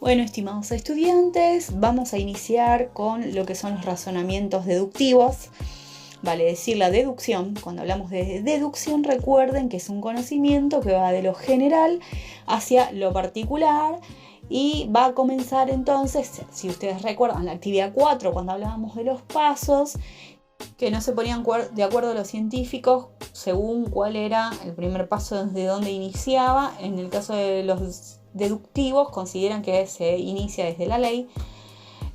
Bueno, estimados estudiantes, vamos a iniciar con lo que son los razonamientos deductivos. Vale decir la deducción. Cuando hablamos de deducción, recuerden que es un conocimiento que va de lo general hacia lo particular y va a comenzar entonces, si ustedes recuerdan la actividad 4, cuando hablábamos de los pasos, que no se ponían de acuerdo los científicos según cuál era el primer paso desde donde iniciaba. En el caso de los deductivos consideran que se inicia desde la ley.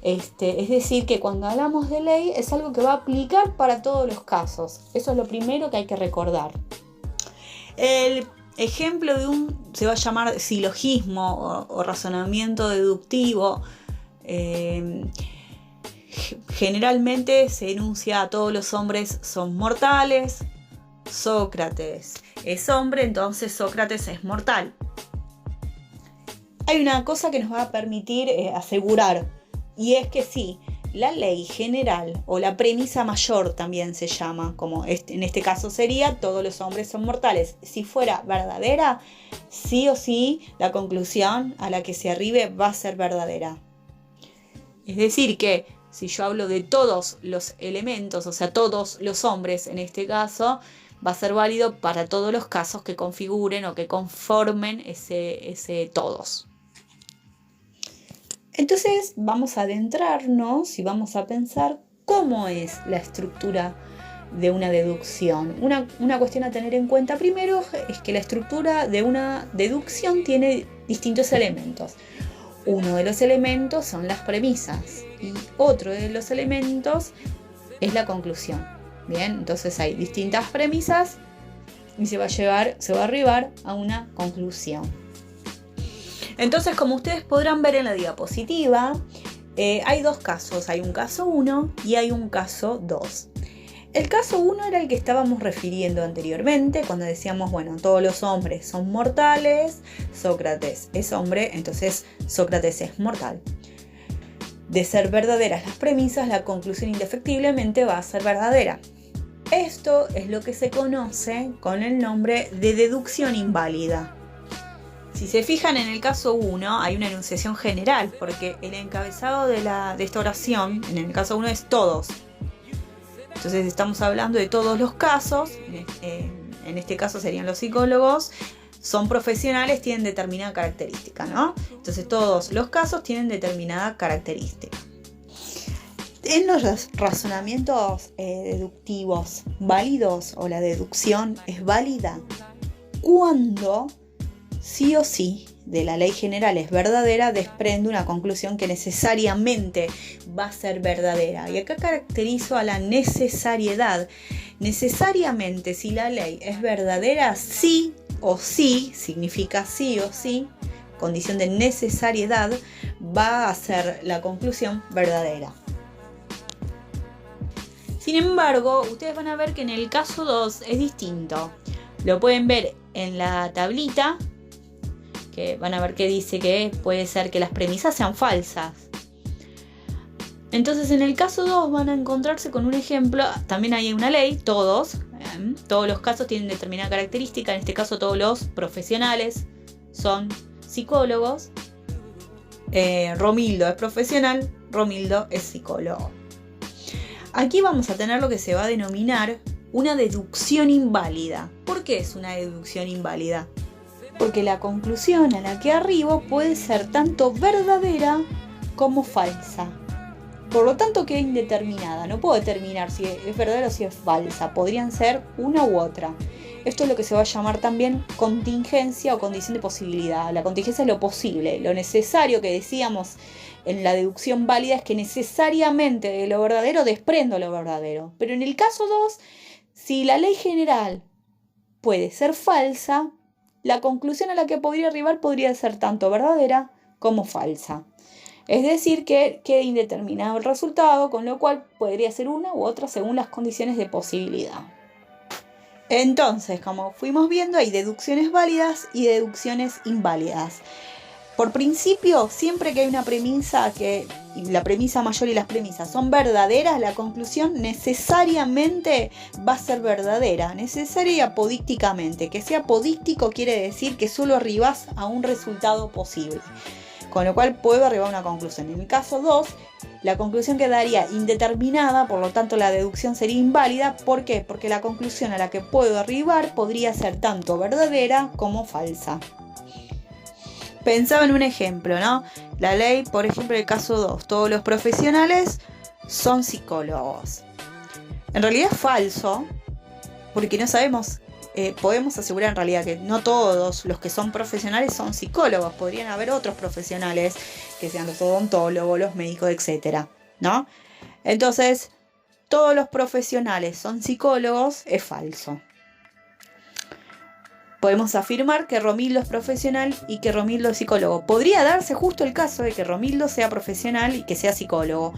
Es decir, que cuando hablamos de ley es algo que va a aplicar para todos los casos. Eso es lo primero que hay que recordar. El ejemplo se va a llamar silogismo o razonamiento deductivo. Generalmente se enuncia a todos los hombres son mortales. Sócrates es hombre, entonces Sócrates es mortal. Hay una cosa que nos va a permitir asegurar, y es que sí, la ley general o la premisa mayor también se llama, como en este caso sería todos los hombres son mortales. Si fuera verdadera, sí o sí la conclusión a la que se arribe va a ser verdadera. Es decir que si yo hablo de todos los elementos, o sea todos los hombres en este caso, va a ser válido para todos los casos que configuren o que conformen ese todos. Entonces vamos a adentrarnos y vamos a pensar cómo es la estructura de una deducción. Una cuestión a tener en cuenta primero es que la estructura de una deducción tiene distintos elementos. Uno de los elementos son las premisas y otro de los elementos es la conclusión. Bien, entonces hay distintas premisas y se va a arribar a una conclusión. Entonces, como ustedes podrán ver en la diapositiva, hay dos casos. Hay un caso 1 y hay un caso 2. El caso 1 era el que estábamos refiriendo anteriormente, cuando decíamos, bueno, todos los hombres son mortales, Sócrates es hombre, entonces Sócrates es mortal. De ser verdaderas las premisas, la conclusión indefectiblemente va a ser verdadera. Esto es lo que se conoce con el nombre de deducción inválida. Si se fijan en el caso 1 hay una enunciación general, porque el encabezado de esta oración, en el caso 1 es todos. Entonces estamos hablando de todos los casos, en este caso serían los psicólogos, son profesionales, tienen determinada característica, ¿no? Entonces todos los casos tienen determinada característica. En los razonamientos deductivos válidos o la deducción es válida cuando sí o sí de la ley general es verdadera, desprende una conclusión que necesariamente va a ser verdadera. Y acá caracterizo a la necesariedad. Necesariamente, si la ley es verdadera, sí o sí, significa sí o sí, condición de necesariedad, va a ser la conclusión verdadera. Sin embargo, ustedes van a ver que en el caso 2 es distinto. Lo pueden ver en la tablita, que van a ver que dice que puede ser que las premisas sean falsas. Entonces en el caso 2 van a encontrarse con un ejemplo, también hay una ley, todos los casos tienen determinada característica, en este caso todos los profesionales son psicólogos, Romildo es profesional, Romildo es psicólogo. Aquí vamos a tener lo que se va a denominar una deducción inválida. ¿Por qué es una deducción inválida? Porque la conclusión a la que arribo puede ser tanto verdadera como falsa. Por lo tanto queda indeterminada. No puedo determinar si es verdadera o si es falsa. Podrían ser una u otra. Esto es lo que se va a llamar también contingencia o condición de posibilidad. La contingencia es lo posible. Lo necesario que decíamos en la deducción válida es que necesariamente de lo verdadero desprendo lo verdadero. Pero en el caso 2, si la ley general puede ser falsa, la conclusión a la que podría arribar podría ser tanto verdadera como falsa. Es decir, que queda indeterminado el resultado, con lo cual podría ser una u otra según las condiciones de posibilidad. Entonces, como fuimos viendo, hay deducciones válidas y deducciones inválidas. Por principio, siempre que hay una premisa, que la premisa mayor y las premisas son verdaderas, la conclusión necesariamente va a ser verdadera, necesaria apodícticamente. Que sea apodíctico quiere decir que solo arribas a un resultado posible. con lo cual puedo arribar a una conclusión. En el caso 2, la conclusión quedaría indeterminada, por lo tanto la deducción sería inválida. ¿Por qué? Porque la conclusión a la que puedo arribar podría ser tanto verdadera como falsa. Pensaba en un ejemplo, ¿no? La ley, por ejemplo, el caso 2, todos los profesionales son psicólogos. En realidad es falso, porque no sabemos, podemos asegurar en realidad que no todos los que son profesionales son psicólogos. Podrían haber otros profesionales que sean los odontólogos, los médicos, etc., ¿no? Entonces, todos los profesionales son psicólogos, es falso. Podemos afirmar que Romildo es profesional y que Romildo es psicólogo. Podría darse justo el caso de que Romildo sea profesional y que sea psicólogo.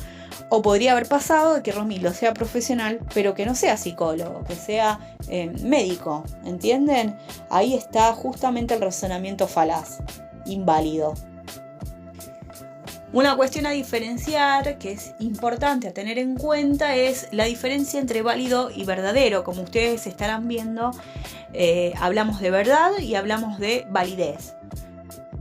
O podría haber pasado de que Romildo sea profesional pero que no sea psicólogo, que sea médico. ¿Entienden? Ahí está justamente el razonamiento falaz, inválido. Una cuestión a diferenciar, que es importante a tener en cuenta, es la diferencia entre válido y verdadero. Como ustedes estarán viendo, hablamos de verdad y hablamos de validez.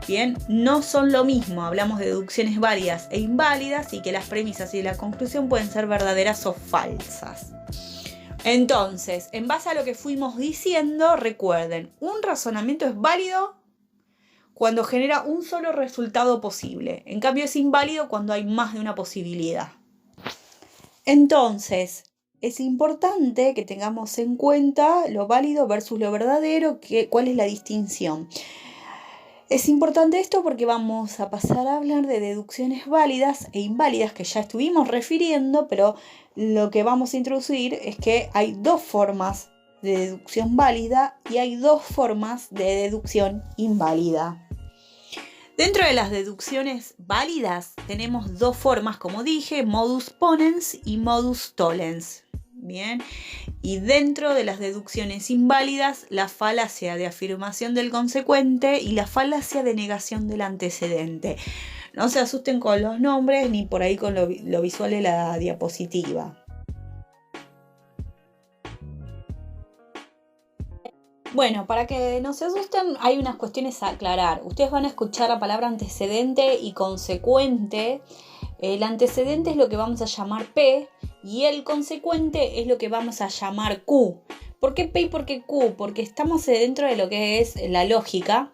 Bien, no son lo mismo. Hablamos de deducciones válidas e inválidas y que las premisas y la conclusión pueden ser verdaderas o falsas. Entonces, en base a lo que fuimos diciendo, recuerden, un razonamiento es válido cuando genera un solo resultado posible. En cambio es inválido cuando hay más de una posibilidad. Entonces, es importante que tengamos en cuenta lo válido versus lo verdadero, cuál es la distinción. Es importante esto porque vamos a pasar a hablar de deducciones válidas e inválidas que ya estuvimos refiriendo, pero lo que vamos a introducir es que hay dos formas de deducción válida y hay dos formas de deducción inválida. Dentro de las deducciones válidas tenemos dos formas, como dije, modus ponens y modus tollens. Bien, y dentro de las deducciones inválidas, la falacia de afirmación del consecuente y la falacia de negación del antecedente. No se asusten con los nombres ni por ahí con lo visual de la diapositiva. Bueno, para que no se asusten, hay unas cuestiones a aclarar. Ustedes van a escuchar la palabra antecedente y consecuente. El antecedente es lo que vamos a llamar P y el consecuente es lo que vamos a llamar Q. ¿Por qué P y por qué Q? Porque estamos dentro de lo que es la lógica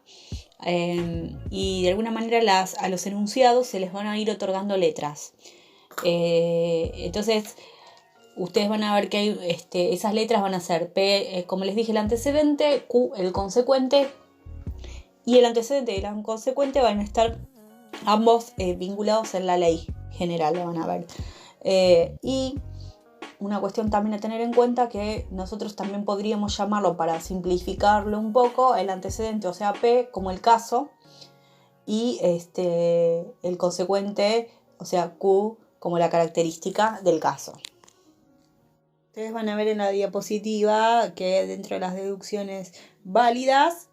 y de alguna manera a los enunciados se les van a ir otorgando letras. Entonces, ustedes van a ver que hay, esas letras van a ser P, como les dije, el antecedente, Q, el consecuente, y el antecedente y el consecuente van a estar ambos vinculados en la ley general, lo van a ver. Y una cuestión también a tener en cuenta que nosotros también podríamos llamarlo, para simplificarlo un poco, el antecedente, o sea, P, como el caso, y el consecuente, o sea, Q, como la característica del caso. Ustedes van a ver en la diapositiva que dentro de las deducciones válidas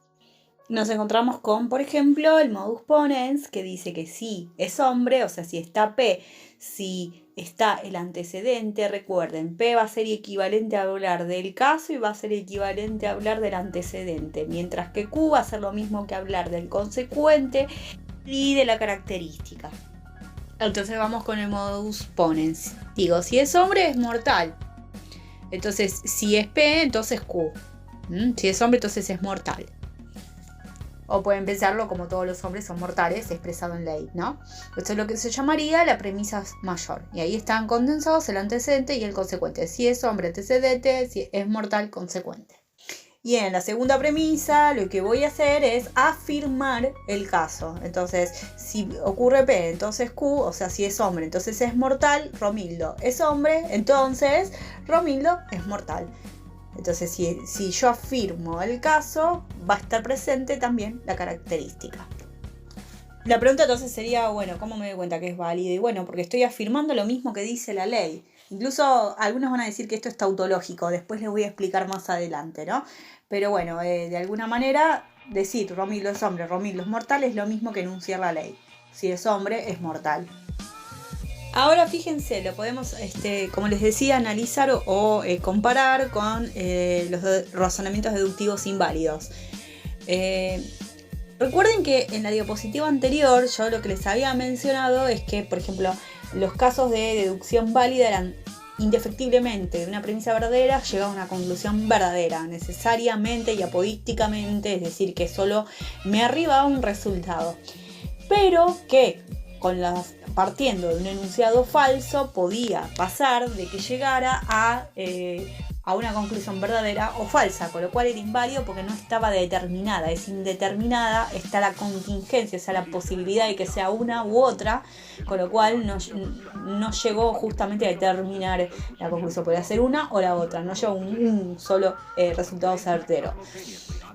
nos encontramos con, por ejemplo, el modus ponens, que dice que si es hombre, o sea, si está P, si está el antecedente, recuerden, P va a ser equivalente a hablar del caso y va a ser equivalente a hablar del antecedente, mientras que Q va a ser lo mismo que hablar del consecuente y de la característica. Entonces vamos con el modus ponens. Digo, si es hombre, es mortal. Entonces, si es P, entonces Q. Si es hombre, entonces es mortal. O pueden pensarlo como todos los hombres son mortales, expresado en ley, ¿no? Esto es lo que se llamaría la premisa mayor. Y ahí están condensados el antecedente y el consecuente. Si es hombre, antecedente; si es mortal, consecuente. Y en la segunda premisa, lo que voy a hacer es afirmar el caso. Entonces, si ocurre P, entonces Q, o sea, si es hombre, entonces es mortal, Romildo es hombre, entonces Romildo es mortal. Entonces, si yo afirmo el caso, va a estar presente también la característica. La pregunta entonces sería, bueno, ¿cómo me doy cuenta que es válido? Y bueno, porque estoy afirmando lo mismo que dice la ley. Incluso algunos van a decir que esto es tautológico, después les voy a explicar más adelante, ¿no? Pero bueno, de alguna manera, decir Romildo es hombre, Romildo es mortal, es lo mismo que enunciar la ley. Si es hombre, es mortal. Ahora fíjense, lo podemos, como les decía, analizar o comparar con los razonamientos deductivos inválidos. Recuerden que en la diapositiva anterior yo lo que les había mencionado es que, por ejemplo, los casos de deducción válida eran indefectiblemente de una premisa verdadera llega a una conclusión verdadera, necesariamente y apodícticamente, es decir, que solo me arriba un resultado. Pero que partiendo de un enunciado falso podía pasar de que llegara a una conclusión verdadera o falsa, con lo cual era inválido porque no estaba determinada, es indeterminada, está la contingencia, o sea, la posibilidad de que sea una u otra, con lo cual no llegó justamente a determinar la conclusión, podía ser una o la otra, no llegó un solo resultado certero.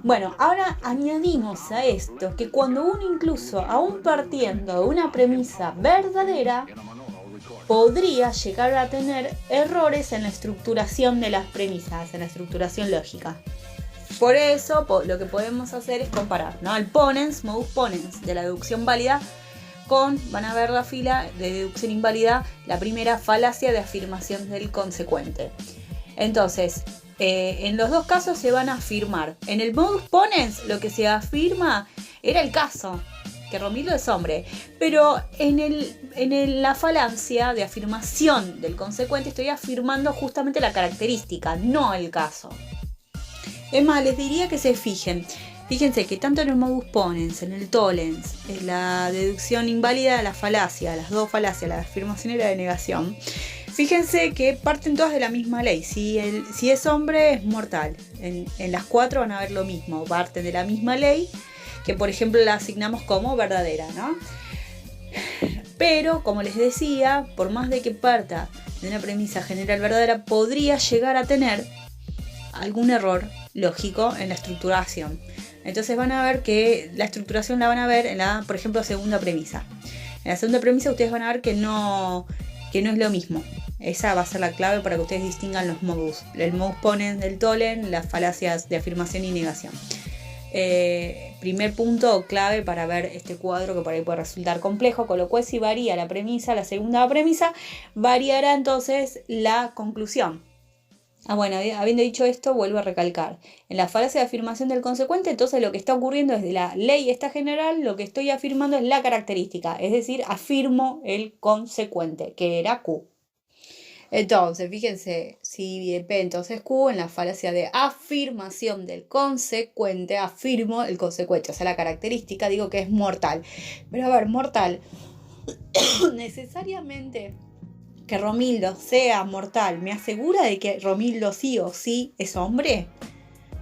Bueno, ahora añadimos a esto que cuando uno incluso, aún partiendo de una premisa verdadera, podría llegar a tener errores en la estructuración de las premisas, en la estructuración lógica. Por eso lo que podemos hacer es comparar, ¿no? El ponens, modus ponens de la deducción válida van a ver la fila de deducción inválida, la primera falacia de afirmación del consecuente. Entonces, en los dos casos se van a afirmar. En el modus ponens lo que se afirma era el caso, que Romildo es hombre, pero en la falacia de afirmación del consecuente estoy afirmando justamente la característica, no el caso. Es más, les diría que se fíjense que tanto en el modus ponens, en el tollens, en la deducción inválida, la falacia, las dos falacias, la afirmación y la denegación, fíjense que parten todas de la misma ley. Si es hombre, es mortal. En las cuatro van a ver lo mismo, parten de la misma ley, que por ejemplo la asignamos como verdadera, ¿no? Pero, como les decía, por más de que parta de una premisa general verdadera, podría llegar a tener algún error lógico en la estructuración. Entonces van a ver que la estructuración la van a ver en la, por ejemplo, segunda premisa. En la segunda premisa ustedes van a ver que no es lo mismo. Esa va a ser la clave para que ustedes distingan los modus. El modus ponens del tollens, las falacias de afirmación y negación. Primer punto clave para ver este cuadro que por ahí puede resultar complejo, con lo cual si varía la premisa, la segunda premisa, variará entonces la conclusión. Bueno, habiendo dicho esto, vuelvo a recalcar. En la falacia de afirmación del consecuente, entonces lo que está ocurriendo es de la ley esta general, lo que estoy afirmando es la característica, es decir, afirmo el consecuente, que era Q. Entonces, fíjense, si P entonces Q, en la falacia de afirmación del consecuente, afirmo el consecuente, o sea, la característica, digo que es mortal. Pero a ver, mortal, necesariamente que Romildo sea mortal, ¿me asegura de que Romildo sí o sí es hombre?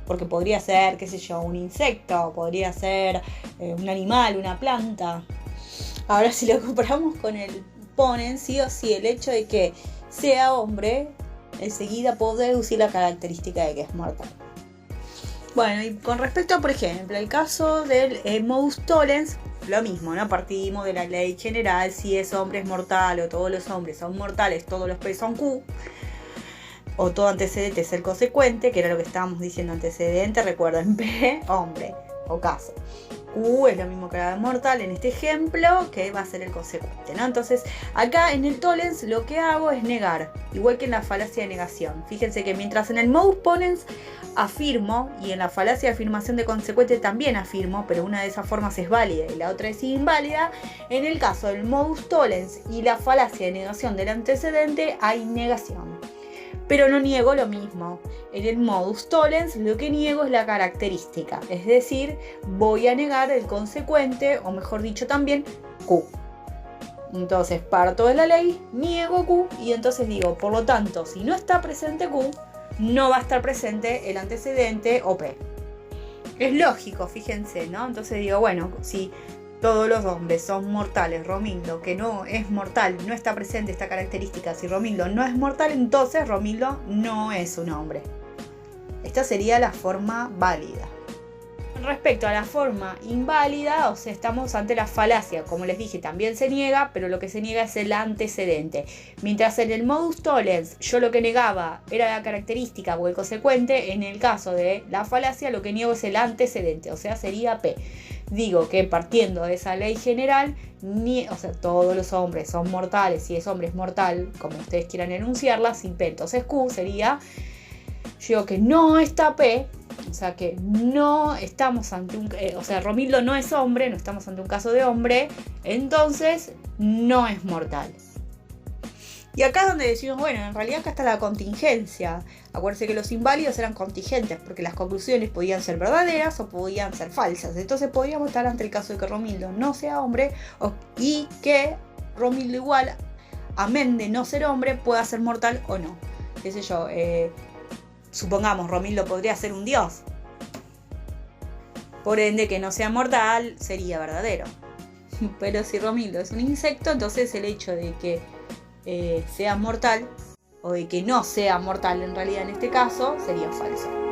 Porque podría ser, qué sé yo, un insecto, podría ser un animal, una planta. Ahora, si lo comparamos con el ponens, sí o sí, el hecho de que sea hombre, enseguida puedo deducir la característica de que es mortal. Bueno, y con respecto a, por ejemplo, el caso del modus tollens, lo mismo, ¿no? Partimos de la ley general, si es hombre es mortal, o todos los hombres son mortales, todos los P son Q, o todo antecedente es el consecuente, que era lo que estábamos diciendo, antecedente, recuerden, P, hombre, o caso. Q es lo mismo que la de mortal en este ejemplo, que va a ser el consecuente, ¿no? Entonces, acá en el tollens lo que hago es negar, igual que en la falacia de negación. Fíjense que mientras en el modus ponens afirmo, y en la falacia de afirmación de consecuente también afirmo, pero una de esas formas es válida y la otra es inválida, en el caso del modus tollens y la falacia de negación del antecedente hay negación. Pero no niego lo mismo. En el modus tollens lo que niego es la característica, es decir, voy a negar el consecuente, o mejor dicho también, Q. Entonces parto de la ley, niego Q y entonces digo, por lo tanto, si no está presente Q, no va a estar presente el antecedente o P. Es lógico, fíjense, ¿no? Entonces digo, bueno, si todos los hombres son mortales, Romildo, que no es mortal, no está presente esta característica, si Romildo no es mortal, entonces Romildo no es un hombre. Esta sería la forma válida. Respecto a la forma inválida, o sea, estamos ante la falacia, como les dije, también se niega, pero lo que se niega es el antecedente. Mientras en el modus tollens yo lo que negaba era la característica o el consecuente, en el caso de la falacia lo que niego es el antecedente, o sea, sería P. Digo que partiendo de esa ley general, o sea, todos los hombres son mortales, si es hombre es mortal, como ustedes quieran enunciarla, sin P. Entonces Q sería, yo digo que no está P, O sea que no estamos ante o sea, Romildo no es hombre, no estamos ante un caso de hombre, entonces no es mortal. Y acá es donde decimos, bueno, en realidad acá está la contingencia. Acuérdense que los inválidos eran contingentes, porque las conclusiones podían ser verdaderas o podían ser falsas. Entonces podríamos estar ante el caso de que Romildo no sea hombre y que Romildo igual, amén de no ser hombre, pueda ser mortal o no. Qué sé yo, supongamos, Romildo podría ser un dios. Por ende, que no sea mortal sería verdadero. Pero si Romildo es un insecto, entonces el hecho de que sea mortal, o de que no sea mortal en realidad en este caso, sería falso.